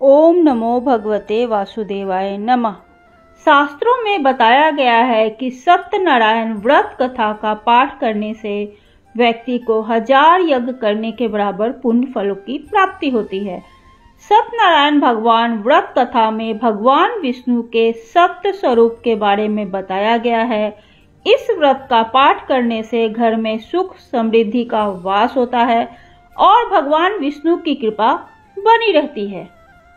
ओम नमो भगवते वासुदेवाय नमः। शास्त्रों में बताया गया है कि सत्यनारायण व्रत कथा का पाठ करने से व्यक्ति को 1000 यज्ञ करने के बराबर पुण्य फलों की प्राप्ति होती है। सत्यनारायण भगवान व्रत कथा में भगवान विष्णु के सत्य स्वरूप के बारे में बताया गया है। इस व्रत का पाठ करने से घर में सुख समृद्धि का वास होता है और भगवान विष्णु की कृपा बनी रहती है।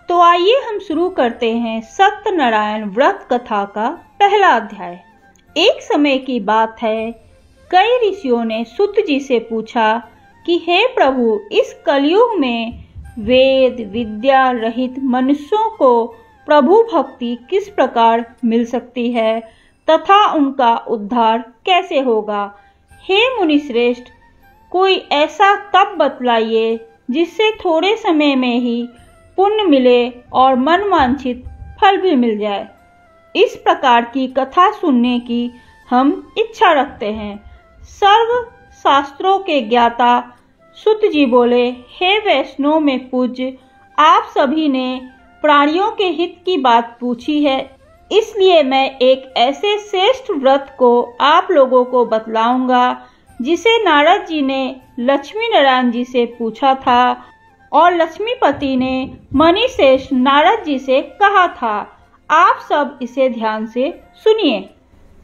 तो आइए हम शुरू करते हैं सत्यनारायण व्रत कथा का पहला अध्याय। एक समय की बात है, कई ऋषियों ने सूत जी से पूछा कि हे प्रभु, इस कलयुग में वेद विद्या रहित मनुष्यों को प्रभु भक्ति किस प्रकार मिल सकती है तथा उनका उद्धार कैसे होगा। हे मुनिश्रेष्ठ, कोई ऐसा तप बतलाइए जिससे थोड़े समय में ही पुण्य मिले और मनवांछित फल भी मिल जाए। इस प्रकार की कथा सुनने की हम इच्छा रखते हैं। सर्व शास्त्रों के ज्ञाता सूत जी बोले, हे वैष्णव में पूज्य, आप सभी ने प्राणियों के हित की बात पूछी है, इसलिए मैं एक ऐसे श्रेष्ठ व्रत को आप लोगों को बतलाऊंगा जिसे नारद जी ने लक्ष्मी नारायण जी से पूछा था और लक्ष्मीपति ने मणिश्रेष्ठ नारद जी से कहा था। आप सब इसे ध्यान से सुनिए।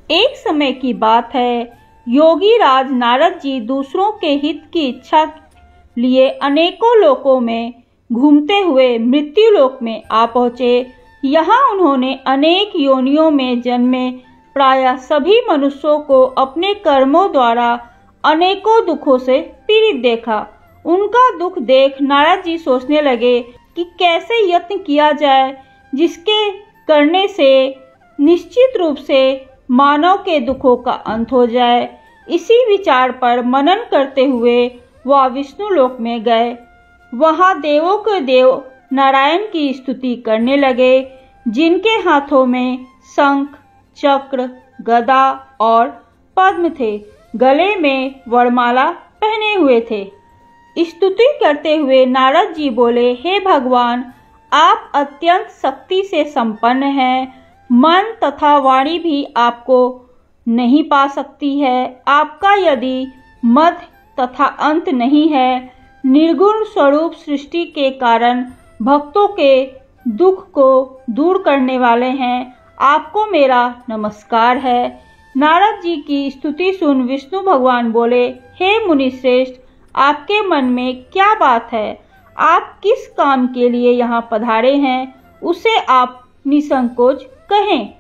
एक समय की बात है, योगी राज नारद जी दूसरों के हित की इच्छा लिए अनेकों लोकों में घूमते हुए मृत्यु लोक में आ पहुँचे। यहाँ उन्होंने अनेक योनियों में जन्मे प्रायः सभी मनुष्यों को अपने कर्मों द्वारा अनेकों दुखों से पीड़ित देखा। उनका दुख देख नारद जी सोचने लगे कि कैसे यत्न किया जाए जिसके करने से निश्चित रूप से मानव के दुखों का अंत हो जाए। इसी विचार पर मनन करते हुए वह विष्णु लोक में गए। वहां देवों के देव नारायण की स्तुति करने लगे, जिनके हाथों में शंख चक्र गदा और पद्म थे, गले में वरमाला पहने हुए थे। स्तुति करते हुए नारद जी बोले, हे भगवान, आप अत्यंत शक्ति से संपन्न हैं। मन तथा वाणी भी आपको नहीं पा सकती है। आपका यदि मध्य तथा अंत नहीं है। निर्गुण स्वरूप सृष्टि के कारण भक्तों के दुख को दूर करने वाले हैं। आपको मेरा नमस्कार है। नारद जी की स्तुति सुन विष्णु भगवान बोले, हे मुनिश्रेष्ठ, आपके मन में क्या बात है? आप किस काम के लिए यहाँ पधारे हैं, उसे आप निसंकोच कहें।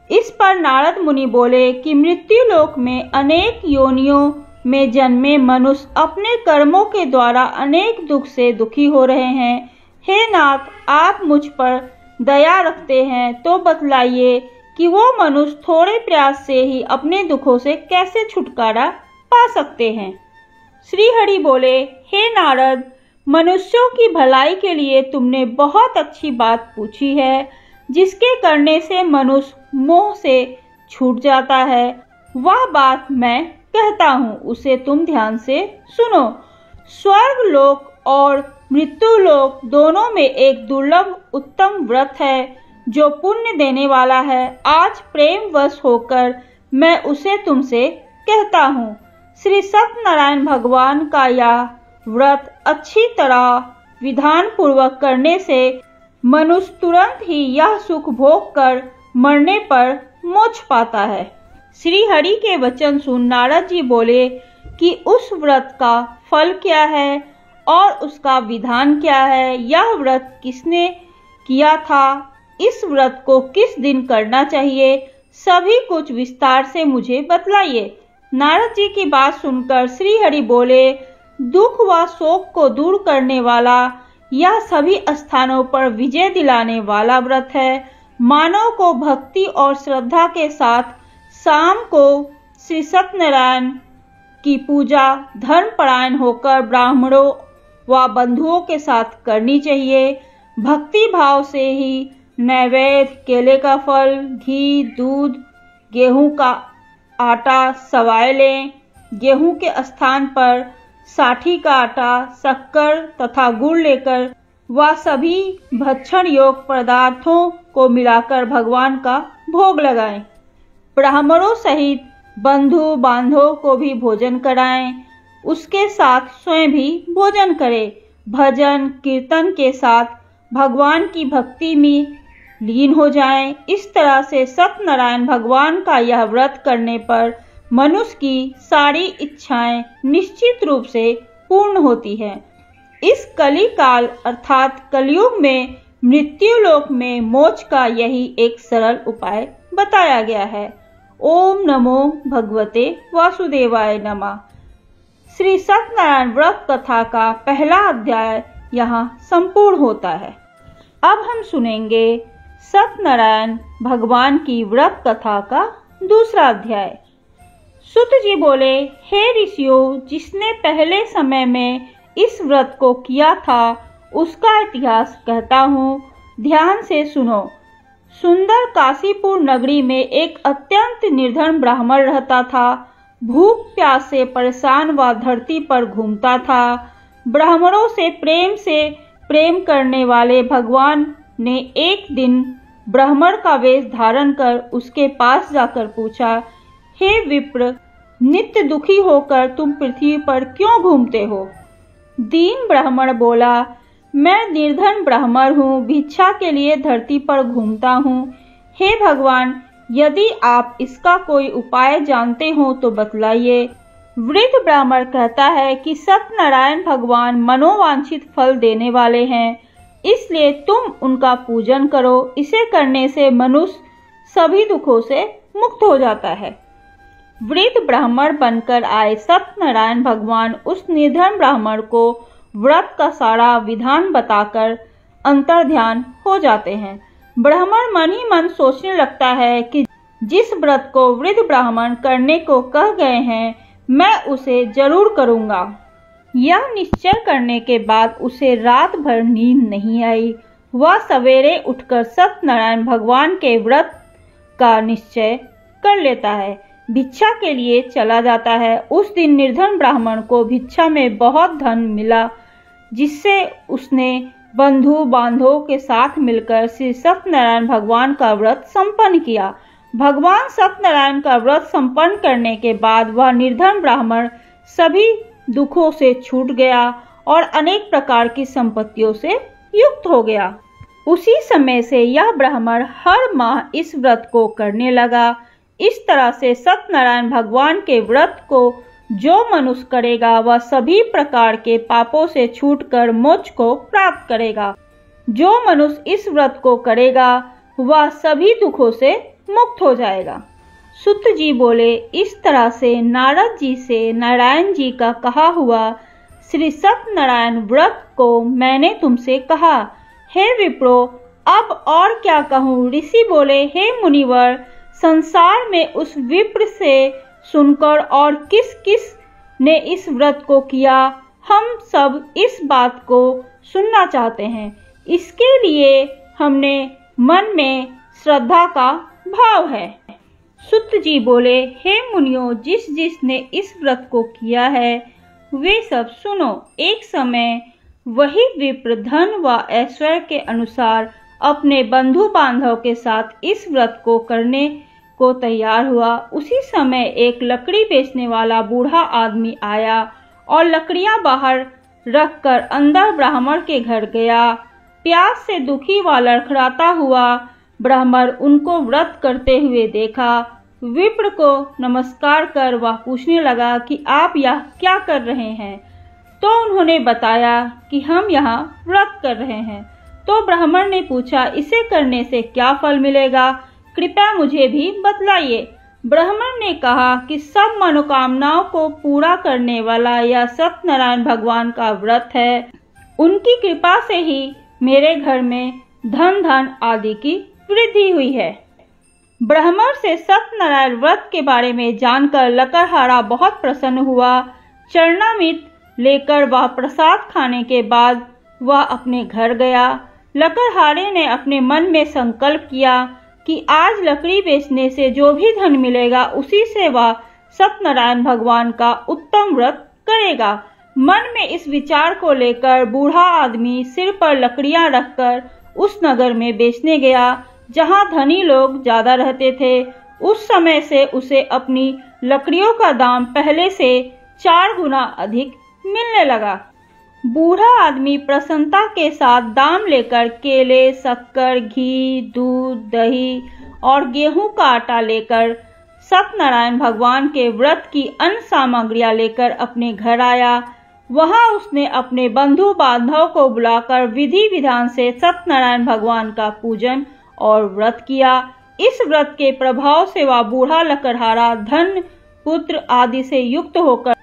इस पर नारद मुनि बोले कि मृत्यु लोक में अनेक योनियों में जन्मे मनुष्य अपने कर्मों के द्वारा अनेक दुख से दुखी हो रहे हैं। हे नाथ, आप मुझ पर दया रखते हैं तो बतलाइए कि वो मनुष्य थोड़े प्रयास से ही अपने दुखों से कैसे छुटकारा पा सकते हैं। श्री हरि बोले, हे नारद, मनुष्यों की भलाई के लिए तुमने बहुत अच्छी बात पूछी है, जिसके करने से मनुष्य मोह से छूट जाता है। वह बात मैं कहता हूँ, उसे तुम ध्यान से सुनो। स्वर्ग लोक और मृत्यु लोक दोनों में एक दुर्लभ उत्तम व्रत है जो पुण्य देने वाला है। आज प्रेम वश होकर मैं उसे तुमसे कहता हूँ। श्री सत्यनारायण भगवान का यह व्रत अच्छी तरह विधान पूर्वक करने से मनुष्य तुरंत ही यह सुख भोग कर मरने पर मोक्ष पाता है। श्री हरि के वचन सुन नारद जी बोले कि उस व्रत का फल क्या है और उसका विधान क्या है। यह व्रत किसने किया था, इस व्रत को किस दिन करना चाहिए, सभी कुछ विस्तार से मुझे बतलाइए। नारद जी की बात सुनकर श्री हरि बोले, दुख व शोक को दूर करने वाला यह सभी स्थानों पर विजय दिलाने वाला व्रत है। मानव को भक्ति और श्रद्धा के साथ शाम को श्री सत्यनारायण की पूजा धर्मपरायण होकर ब्राह्मणों व बंधुओं के साथ करनी चाहिए। भक्ति भाव से ही नैवेद्य, केले का फल, घी, दूध, गेहूं का आटा सवाए लें। गेहूं के स्थान पर साठी का आटा, शक्कर तथा गुड़ लेकर वह सभी भक्षण योग्य पदार्थों को मिलाकर भगवान का भोग लगाएं। ब्राह्मणों सहित बंधु बांधवों को भी भोजन कराएं। उसके साथ स्वयं भी भोजन करें। भजन कीर्तन के साथ भगवान की भक्ति में लीन हो जाएं। इस तरह से सत्यनारायण भगवान का यह व्रत करने पर मनुष्य की सारी इच्छाएं निश्चित रूप से पूर्ण होती हैं। इस कली काल अर्थात कलयुग में मृत्यु लोक में मोक्ष का यही एक सरल उपाय बताया गया है। ओम नमो भगवते वासुदेवाय नमः। श्री सत्यनारायण व्रत कथा का पहला अध्याय यहाँ संपूर्ण होता है। अब हम सुनेंगे सत्यनारायण भगवान की व्रत कथा का दूसरा अध्याय। सूत जी बोले, हे ऋषियों, जिसने पहले समय में इस व्रत को किया था उसका इतिहास कहता हूँ, ध्यान से सुनो। सुंदर काशीपुर नगरी में एक अत्यंत निर्धन ब्राह्मण रहता था। भूख प्यास से परेशान वह धरती पर घूमता था। ब्राह्मणों से प्रेम करने वाले भगवान ने एक दिन ब्राह्मण का वेश धारण कर उसके पास जाकर पूछा, हे विप्र, नित्य दुखी होकर तुम पृथ्वी पर क्यों घूमते हो? दीन ब्राह्मण बोला, मैं निर्धन ब्राह्मण हूँ, भिक्षा के लिए धरती पर घूमता हूँ। हे भगवान, यदि आप इसका कोई उपाय जानते हो तो बतलाइए। वृद्ध ब्राह्मण कहता है कि सत्यनारायण भगवान मनोवांछित फल देने वाले हैं, इसलिए तुम उनका पूजन करो। इसे करने से मनुष्य सभी दुखों से मुक्त हो जाता है। वृद्ध ब्राह्मण बनकर आए सत्यनारायण भगवान उस निर्धन ब्राह्मण को व्रत का सारा विधान बताकर अंतर्ध्यान हो जाते हैं। ब्राह्मण मन ही मन सोचने लगता है कि जिस व्रत को वृद्ध ब्राह्मण करने को कह गए हैं, मैं उसे जरूर करूंगा। यह निश्चय करने के बाद उसे रात भर नींद नहीं आई। वह सवेरे उठकर सत्यनारायण भगवान के व्रत का निश्चय कर लेता है, भिक्षा के लिए चला जाता है। उस दिन निर्धन ब्राह्मण को भिक्षा में बहुत धन मिला, जिससे उसने बंधु बांधवों के साथ मिलकर श्री सत्यनारायण भगवान का व्रत संपन्न किया। भगवान सत्यनारायण का व्रत संपन्न करने के बाद वह निर्धन ब्राह्मण सभी दुखों से छूट गया और अनेक प्रकार की संपत्तियों से युक्त हो गया। उसी समय से यह ब्राह्मण हर माह इस व्रत को करने लगा। इस तरह से सत्यनारायण भगवान के व्रत को जो मनुष्य करेगा वह सभी प्रकार के पापों से छूटकर मोक्ष को प्राप्त करेगा। जो मनुष्य इस व्रत को करेगा वह सभी दुखों से मुक्त हो जाएगा। सूत जी बोले, इस तरह से नारद जी से नारायण जी का कहा हुआ श्री सत्यनारायण व्रत को मैंने तुमसे कहा। हे विप्रो, अब और क्या कहूँ? ऋषि बोले, हे मुनिवर, संसार में उस विप्र से सुनकर और किस किस ने इस व्रत को किया, हम सब इस बात को सुनना चाहते हैं। इसके लिए हमने मन में श्रद्धा का भाव है। सूत जी बोले, हे मुनियों, जिस जिस ने इस व्रत को किया है वे सब सुनो। एक समय वही विप्र धन व ऐश्वर्य के अनुसार अपने बंधु बांधव के साथ इस व्रत को करने को तैयार हुआ। उसी समय एक लकड़ी बेचने वाला बूढ़ा आदमी आया और लकड़ियां बाहर रखकर अंदर ब्राह्मण के घर गया। प्यास से दुखी व लड़खड़ाता हुआ ब्राह्मण उनको व्रत करते हुए देखा। विप्र को नमस्कार कर वह पूछने लगा कि आप यह क्या कर रहे हैं? तो उन्होंने बताया कि हम यहाँ व्रत कर रहे हैं। तो ब्राह्मण ने पूछा, इसे करने से क्या फल मिलेगा? कृपया मुझे भी बतलाइए। ब्राह्मण ने कहा कि सब मनोकामनाओं को पूरा करने वाला यह सत्यनारायण भगवान का व्रत है। उनकी कृपा से ही मेरे घर में धन आदि की वृद्धि हुई है। ब्राह्मण से सत्यनारायण व्रत के बारे में जानकर लकड़हारा बहुत प्रसन्न हुआ। चरणामृत लेकर वह प्रसाद खाने के बाद वह अपने घर गया। लकड़हारे ने अपने मन में संकल्प किया कि आज लकड़ी बेचने से जो भी धन मिलेगा उसी से वह सत्यनारायण भगवान का उत्तम व्रत करेगा। मन में इस विचार को लेकर बूढ़ा आदमी सिर पर लकड़ियां रखकर उस नगर में बेचने गया जहां धनी लोग ज्यादा रहते थे। उस समय से उसे अपनी लकड़ियों का दाम पहले से 4 गुना अधिक मिलने लगा। बूढ़ा आदमी प्रसन्नता के साथ दाम लेकर केले, शक्कर, घी, दूध, दही और गेहूं का आटा लेकर सत्यनारायण भगवान के व्रत की अन्य सामग्रियां लेकर अपने घर आया। वहां उसने अपने बंधु बांधव को बुलाकर विधि विधान से सत्यनारायण भगवान का पूजन और व्रत किया। इस व्रत के प्रभाव से वह बूढ़ा लकड़हारा धन, पुत्र आदि से युक्त होकर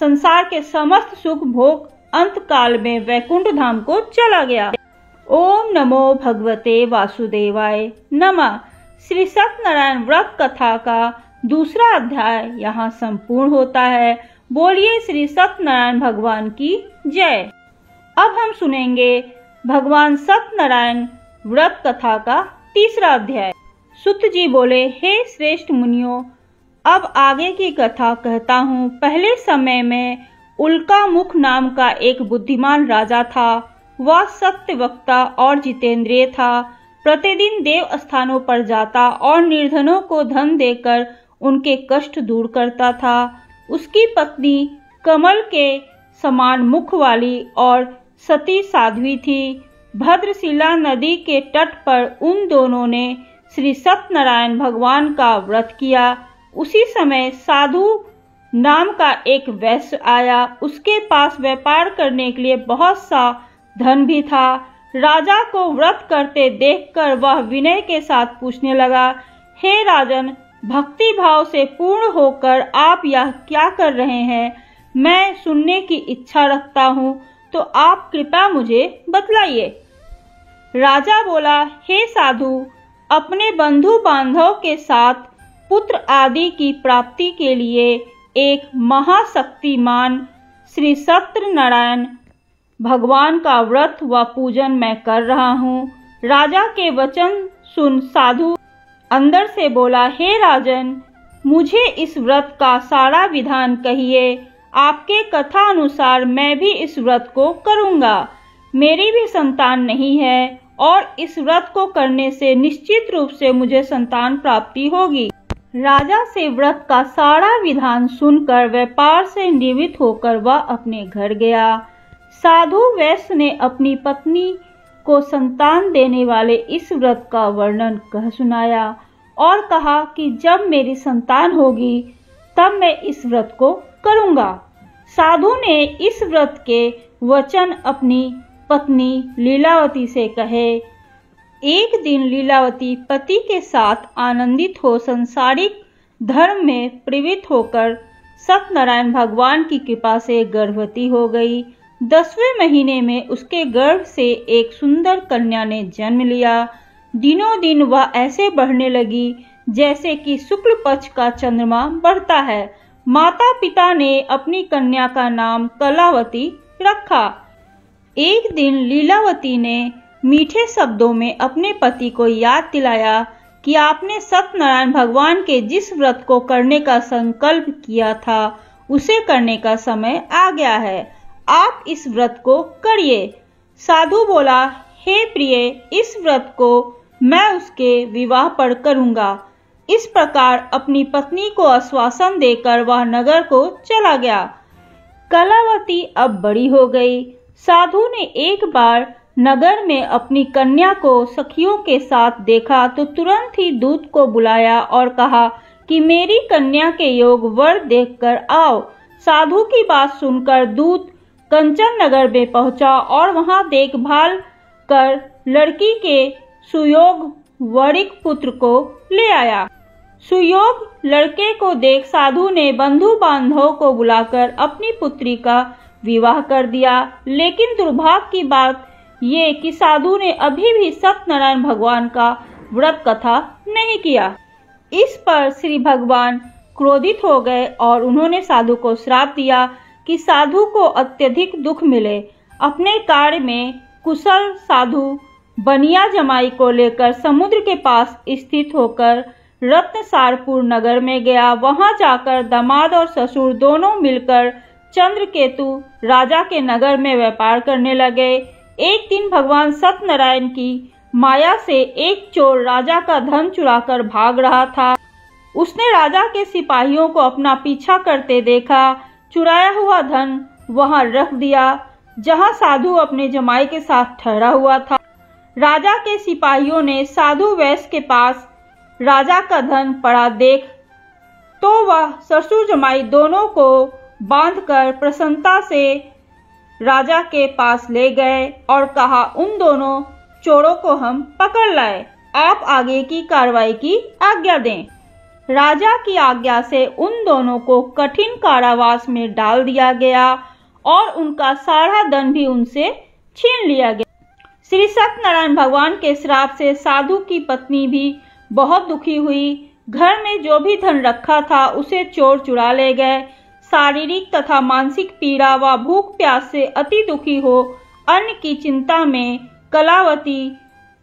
संसार के समस्त सुख भोग अंत काल में वैकुंठ धाम को चला गया। ओम नमो भगवते वासुदेवाय नमः। श्री सत्यनारायण व्रत कथा का दूसरा अध्याय यहाँ संपूर्ण होता है। बोलिए श्री सत्यनारायण भगवान की जय। अब हम सुनेंगे भगवान सत्यनारायण व्रत कथा का तीसरा अध्याय। सुत जी बोले, हे श्रेष्ठ मुनियों, अब आगे की कथा कहता हूँ। पहले समय में उल्का मुख नाम का एक बुद्धिमान राजा था। वह सत्य वक्ता और जितेंद्रिय था। प्रतिदिन देव स्थानों पर जाता और निर्धनों को धन देकर उनके कष्ट दूर करता था। उसकी पत्नी कमल के समान मुख वाली और सती साध्वी थी। भद्रशिला नदी के तट पर उन दोनों ने श्री सत्यनारायण भगवान का व्रत किया। उसी समय साधु नाम का एक वैश्य आया। उसके पास व्यापार करने के लिए बहुत सा धन भी था। राजा को व्रत करते देखकर वह विनय के साथ पूछने लगा, हे राजन, भक्ति भाव से पूर्ण होकर आप यह क्या कर रहे हैं? मैं सुनने की इच्छा रखता हूँ, तो आप कृपया मुझे बतलाइए। राजा बोला, हे साधु, अपने बंधु बांधव के साथ पुत्र आदि की प्राप्ति के लिए एक महाशक्तिमान श्री सत्यनारायण भगवान का व्रत व पूजन मैं कर रहा हूँ। राजा के वचन सुन साधु अंदर से बोला, हे राजन, मुझे इस व्रत का सारा विधान कहिए। आपके कथा अनुसार मैं भी इस व्रत को करूँगा। मेरी भी संतान नहीं है और इस व्रत को करने से निश्चित रूप से मुझे संतान प्राप्ति होगी। राजा से व्रत का सारा विधान सुनकर व्यापार से निवृत्त होकर वह अपने घर गया। साधु वैश्य ने अपनी पत्नी को संतान देने वाले इस व्रत का वर्णन कह सुनाया और कहा कि जब मेरी संतान होगी तब मैं इस व्रत को करूँगा। साधु ने इस व्रत के वचन अपनी पत्नी लीलावती से कहे। एक दिन लीलावती पति के साथ आनंदित हो संसारिक धर्म में प्रवृत्त होकर सत्यनारायण भगवान की कृपा से गर्भवती हो गई। 10वें महीने में उसके गर्भ से एक सुंदर कन्या ने जन्म लिया। दिनों दिन वह ऐसे बढ़ने लगी जैसे कि शुक्ल पक्ष का चंद्रमा बढ़ता है। माता पिता ने अपनी कन्या का नाम कलावती रखा। एक दिन लीलावती ने मीठे शब्दों में अपने पति को याद दिलाया कि आपने सत्यनारायण भगवान के जिस व्रत को करने का संकल्प किया था उसे करने का समय आ गया है। आप इस व्रत को करिए। साधु बोला, हे प्रिय, इस व्रत को मैं उसके विवाह पर करूंगा। इस प्रकार अपनी पत्नी को आश्वासन देकर वह नगर को चला गया। कलावती अब बड़ी हो गई। साधु ने एक बार नगर में अपनी कन्या को सखियों के साथ देखा तो तुरंत ही दूत को बुलाया और कहा कि मेरी कन्या के योग वर देखकर आओ। साधु की बात सुनकर दूत कंचन नगर में पहुंचा और वहां देखभाल कर लड़की के सुयोग वरिक पुत्र को ले आया। सुयोग लड़के को देख साधु ने बंधु बांधव को बुलाकर अपनी पुत्री का विवाह कर दिया। लेकिन दुर्भाग्य की बात ये कि साधु ने अभी भी सत्यनारायण भगवान का व्रत कथा नहीं किया। इस पर श्री भगवान क्रोधित हो गए और उन्होंने साधु को श्राप दिया कि साधु को अत्यधिक दुख मिले। अपने कार्य में कुशल साधु बनिया जमाई को लेकर समुद्र के पास स्थित होकर रत्नसारपुर नगर में गया। वहां जाकर दामाद और ससुर दोनों मिलकर चंद्रकेतु राजा के नगर में व्यापार करने लगे। एक दिन भगवान सत्यनारायण की माया से एक चोर राजा का धन चुराकर भाग रहा था। उसने राजा के सिपाहियों को अपना पीछा करते देखा। चुराया हुआ धन वहां रख दिया जहां साधु अपने जमाई के साथ ठहरा हुआ था। राजा के सिपाहियों ने साधु वैश्य के पास राजा का धन पड़ा देख तो वह ससुर जमाई दोनों को बांधकर प्रसन्नता से राजा के पास ले गए और कहा, उन दोनों चोरों को हम पकड़ लाए, आप आगे की कार्रवाई की आज्ञा दें। राजा की आज्ञा से उन दोनों को कठिन कारावास में डाल दिया गया और उनका सारा धन भी उनसे छीन लिया गया। श्री सत्यनारायण भगवान के श्राप से साधु की पत्नी भी बहुत दुखी हुई। घर में जो भी धन रखा था उसे चोर चुरा ले गए। शारीरिक तथा मानसिक पीड़ा व भूख प्यास से अति दुखी हो अन्न की चिंता में कलावती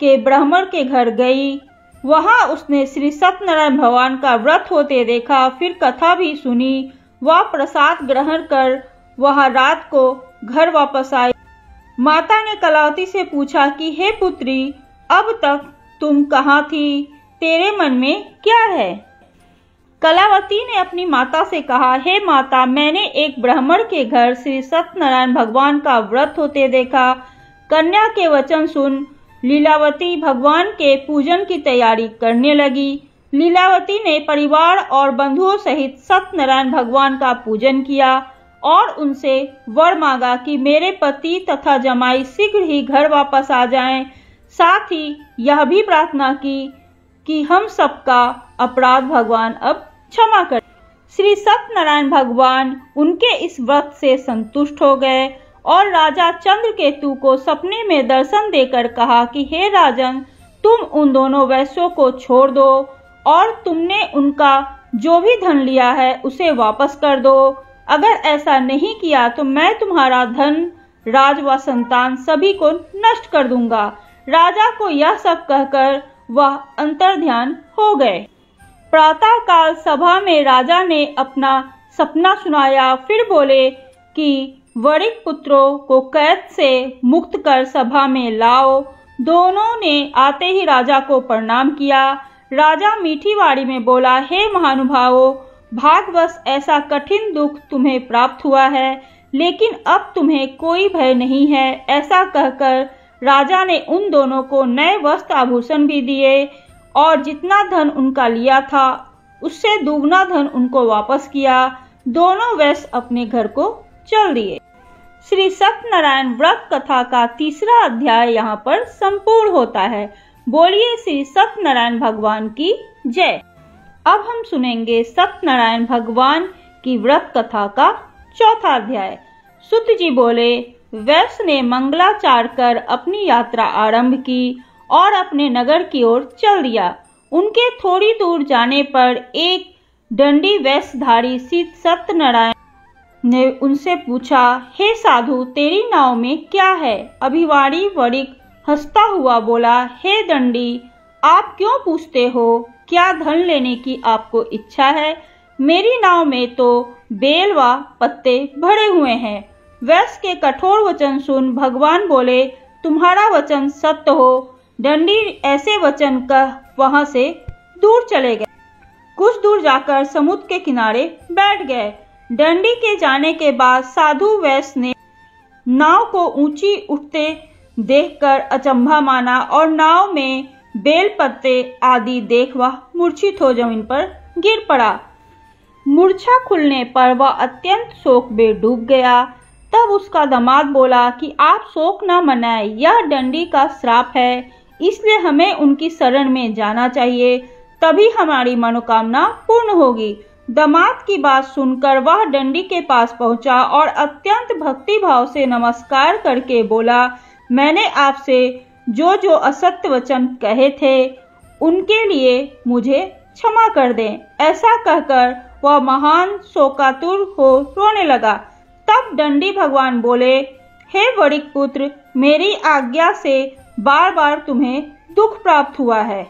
के ब्राह्मण के घर गई। वहां उसने श्री सत्यनारायण भगवान का व्रत होते देखा। फिर कथा भी सुनी। वह प्रसाद ग्रहण कर वहां रात को घर वापस आई। माता ने कलावती से पूछा कि हे पुत्री, अब तक तुम कहाँ थी? तेरे मन में क्या है? कलावती ने अपनी माता से कहा, हे माता, मैंने एक ब्राह्मण के घर श्री सत्यनारायण भगवान का व्रत होते देखा। कन्या के वचन सुन लीलावती भगवान के पूजन की तैयारी करने लगी। लीलावती ने परिवार और बंधुओं सहित सत्यनारायण भगवान का पूजन किया और उनसे वर मांगा कि मेरे पति तथा जमाई शीघ्र ही घर वापस आ जाएं। साथ ही यह भी प्रार्थना की कि हम सबका अपराध भगवान अब क्षमा कर। श्री सत्यनारायण भगवान उनके इस व्रत से संतुष्ट हो गए और राजा चंद्रकेतु को सपने में दर्शन देकर कहा कि हे राजन, तुम उन दोनों वैश्यों को छोड़ दो और तुमने उनका जो भी धन लिया है उसे वापस कर दो। अगर ऐसा नहीं किया तो मैं तुम्हारा धन, राज व संतान सभी को नष्ट कर दूंगा। राजा को यह सब कहकर वह अंतर्ध्यान हो गए। प्रातः काल सभा में राजा ने अपना सपना सुनाया। फिर बोले कि वणिक पुत्रों को कैद से मुक्त कर सभा में लाओ। दोनों ने आते ही राजा को प्रणाम किया। राजा मीठी वाणी में बोला, हे महानुभावों, भाग्यवश ऐसा कठिन दुख तुम्हें प्राप्त हुआ है, लेकिन अब तुम्हें कोई भय नहीं है। ऐसा कहकर राजा ने उन दोनों को नए वस्त्र आभूषण भी दिए और जितना धन उनका लिया था उससे दुगना धन उनको वापस किया। दोनों वैश्य अपने घर को चल दिए। श्री सत्यनारायण व्रत कथा का तीसरा अध्याय यहाँ पर संपूर्ण होता है। बोलिए श्री सत्यनारायण भगवान की जय। अब हम सुनेंगे सत्यनारायण भगवान की व्रत कथा का चौथा अध्याय। सुत जी बोले, वैश्य ने मंगलाचार कर अपनी यात्रा आरंभ की और अपने नगर की ओर चल दिया। उनके थोड़ी दूर जाने पर एक दंडी वेशधारी सत्यनारायण ने उनसे पूछा, हे साधु, तेरी नाव में क्या है? अभिवाणी वणिक हंसता हुआ बोला, हे दंडी, आप क्यों पूछते हो? क्या धन लेने की आपको इच्छा है? मेरी नाव में तो बेल व पत्ते भरे हुए हैं। वैश्य के कठोर वचन सुन भगवान बोले, तुम्हारा वचन सत्य हो। दंडी ऐसे वचन कह वहां से दूर चले गए। कुछ दूर जाकर समुद्र के किनारे बैठ गए। दंडी के जाने के बाद साधु वैश्य ने नाव को ऊंची उठते देखकर अचंभा माना और नाव में बेल पत्ते आदि देख वह मूर्छित हो जमीन पर गिर पड़ा। मूर्छा खुलने पर वह अत्यंत शोक में डूब गया। तब उसका दामाद बोला कि आप शोक न मनाएं, यह दंडी का श्राप है, इसलिए हमें उनकी शरण में जाना चाहिए, तभी हमारी मनोकामना पूर्ण होगी। दामाद की बात सुनकर वह दंडी के पास पहुंचा और अत्यंत भक्ति भाव से नमस्कार करके बोला, मैंने आपसे जो जो असत्य वचन कहे थे उनके लिए मुझे क्षमा कर दें। ऐसा कहकर वह महान शोकातुर हो रोने लगा। तब दंडी भगवान बोले, हे वणिक पुत्र, मेरी आज्ञा से बार बार तुम्हें दुख प्राप्त हुआ है।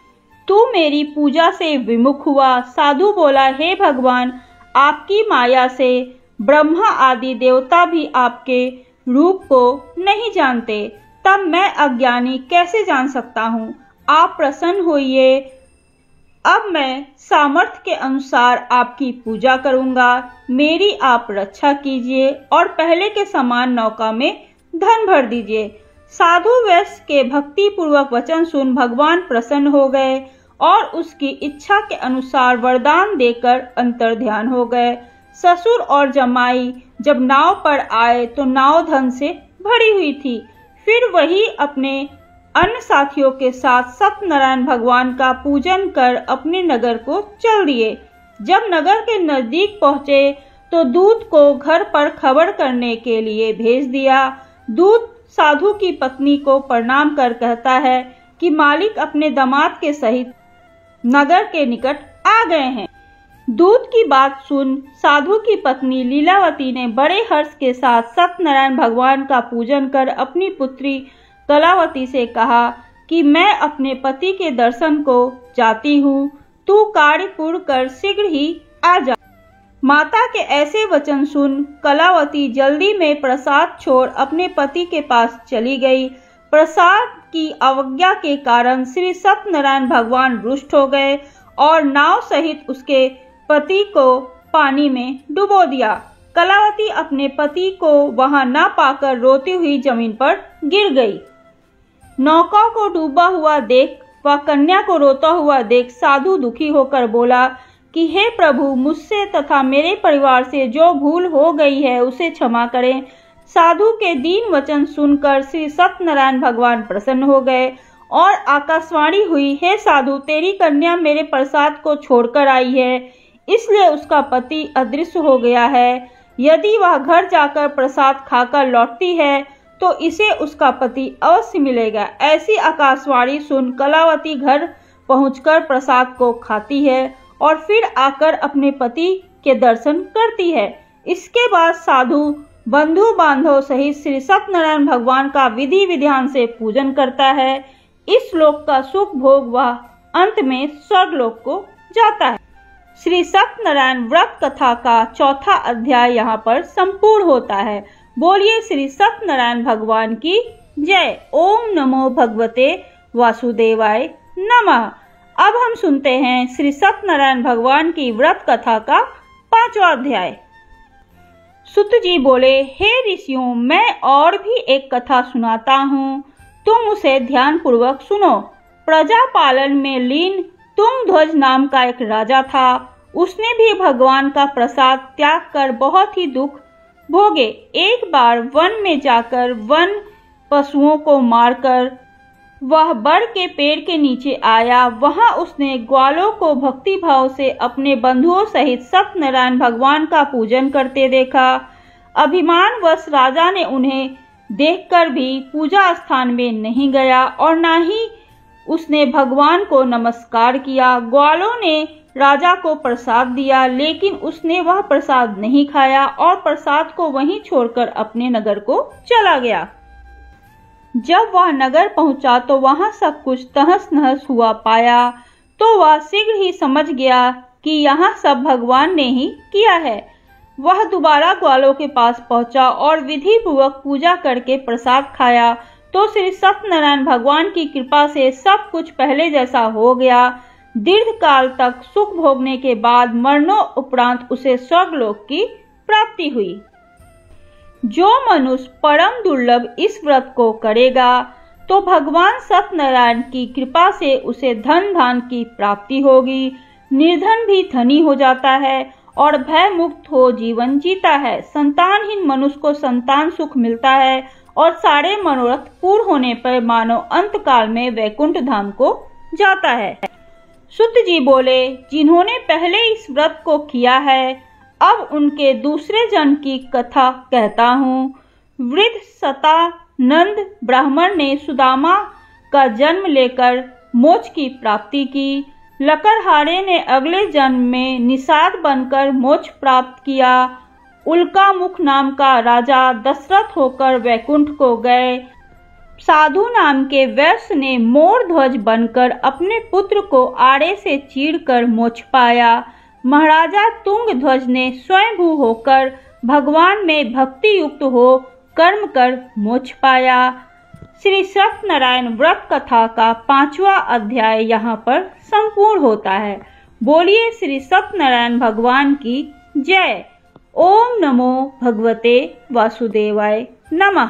तू मेरी पूजा से विमुख हुआ। साधु बोला, हे भगवान, आपकी माया से ब्रह्मा आदि देवता भी आपके रूप को नहीं जानते, तब मैं अज्ञानी कैसे जान सकता हूँ। आप प्रसन्न होइए, अब मैं सामर्थ्य के अनुसार आपकी पूजा करूंगा। मेरी आप रक्षा कीजिए और पहले के समान नौका में धन भर दीजिए। साधु वैश्य के भक्ति पूर्वक वचन सुन भगवान प्रसन्न हो गए और उसकी इच्छा के अनुसार वरदान देकर अंतर्ध्यान हो गए। ससुर और जमाई जब नाव पर आए तो नाव धन से भरी हुई थी। फिर वही अपने अन्य साथियों के साथ सत्यनारायण भगवान का पूजन कर अपने नगर को चल दिए। जब नगर के नजदीक पहुंचे तो दूत को घर पर खबर करने के लिए भेज दिया। दूत साधु की पत्नी को प्रणाम कर कहता है कि मालिक अपने दामाद के सहित नगर के निकट आ गए हैं। दूत की बात सुन साधु की पत्नी लीलावती ने बड़े हर्ष के साथ सत्यनारायण भगवान का पूजन कर अपनी पुत्री कलावती से कहा कि मैं अपने पति के दर्शन को जाती हूँ, तू कार्य पूर्ण कर शीघ्र ही आ जा। माता के ऐसे वचन सुन कलावती जल्दी में प्रसाद छोड़ अपने पति के पास चली गई। प्रसाद की अवज्ञा के कारण श्री सत्यनारायण भगवान रुष्ट हो गए और नाव सहित उसके पति को पानी में डुबो दिया। कलावती अपने पति को वहां न पाकर रोती हुई जमीन पर गिर गई। नौका को डूबा हुआ देख व कन्या को रोता हुआ देख साधु दुखी होकर बोला कि हे प्रभु, मुझसे तथा मेरे परिवार से जो भूल हो गई है उसे क्षमा करें। साधु के दीन वचन सुनकर श्री सत्यनारायण भगवान प्रसन्न हो गए और आकाशवाणी हुई, हे साधु, तेरी कन्या मेरे प्रसाद को छोड़कर आई है, इसलिए उसका पति अदृश्य हो गया है। यदि वह घर जाकर प्रसाद खाकर लौटती है तो इसे उसका पति अवश्य मिलेगा। ऐसी आकाशवाणी सुन कलावती घर पहुंचकर प्रसाद को खाती है और फिर आकर अपने पति के दर्शन करती है। इसके बाद साधु बंधु बांधव सहित श्री सत्यनारायण भगवान का विधि विधान से पूजन करता है। इस लोक का सुख भोग वह अंत में स्वर्गलोक को जाता है। श्री सत्यनारायण व्रत कथा का चौथा अध्याय यहाँ पर संपूर्ण होता है। बोलिए श्री सत्यनारायण भगवान की जय। ओम नमो भगवते वासुदेवाय नमः। अब हम सुनते हैं श्री सत्यनारायण भगवान की व्रत कथा का 5वां अध्याय। सुत जी बोले, हे ऋषियों, मैं और भी एक कथा सुनाता हूँ, तुम उसे ध्यान पूर्वक सुनो। प्रजा पालन में लीन तुंगध्वज नाम का एक राजा था। उसने भी भगवान का प्रसाद त्याग कर बहुत ही दुख भोगे। एक बार वन में जाकर वन पशुओं को मारकर वह बड़ के पेड़ के नीचे आया। वहां उसने ग्वालों को भक्ति भाव से अपने बंधुओं सहित सत्यनारायण भगवान का पूजन करते देखा। अभिमानवश राजा ने उन्हें देखकर भी पूजा स्थान में नहीं गया और न ही उसने भगवान को नमस्कार किया। ग्वालों ने राजा को प्रसाद दिया, लेकिन उसने वह प्रसाद नहीं खाया और प्रसाद को वहीं छोड़कर अपने नगर को चला गया। जब वह नगर पहुंचा तो वहां सब कुछ तहस नहस हुआ पाया, तो वह शीघ्र ही समझ गया कि यहाँ सब भगवान ने ही किया है। वह दोबारा ग्वालों के पास पहुंचा और विधि पूर्वक पूजा करके प्रसाद खाया तो श्री सत्यनारायण भगवान की कृपा से सब कुछ पहले जैसा हो गया। दीर्घ काल तक सुख भोगने के बाद मरणों उपरांत उसे स्वर्गलोक की प्राप्ति हुई। जो मनुष्य परम दुर्लभ इस व्रत को करेगा तो भगवान सत्यनारायण की कृपा से उसे धन धान की प्राप्ति होगी। निर्धन भी धनी हो जाता है और भय मुक्त हो जीवन जीता है। संतानहीन मनुष्य को संतान सुख मिलता है और सारे मनोरथ पूर्ण होने पर मानव अंत काल में वैकुंठ धाम को जाता है। सुत जी बोले, जिन्होंने पहले इस व्रत को किया है, अब उनके दूसरे जन्म की कथा कहता हूँ। वृद्ध सतानंद ब्राह्मण ने सुदामा का जन्म लेकर मोक्ष की प्राप्ति की। लकड़हारे ने अगले जन्म में निषाद बनकर मोक्ष प्राप्त किया। उल्कामुख नाम का राजा दशरथ होकर वैकुंठ को गए। साधु नाम के वैश्य ने मोर ध्वज बनकर अपने पुत्र को आड़े से चीरकर मोक्ष पाया। महाराजा तुंगध्वज ने स्वयंभू होकर भगवान में भक्ति युक्त हो कर्म कर मोक्ष पाया। श्री सत्यनारायण व्रत कथा का 5वां अध्याय यहाँ पर संपूर्ण होता है। बोलिए श्री सत्यनारायण भगवान की जय। ओम नमो भगवते वासुदेवाय नमः।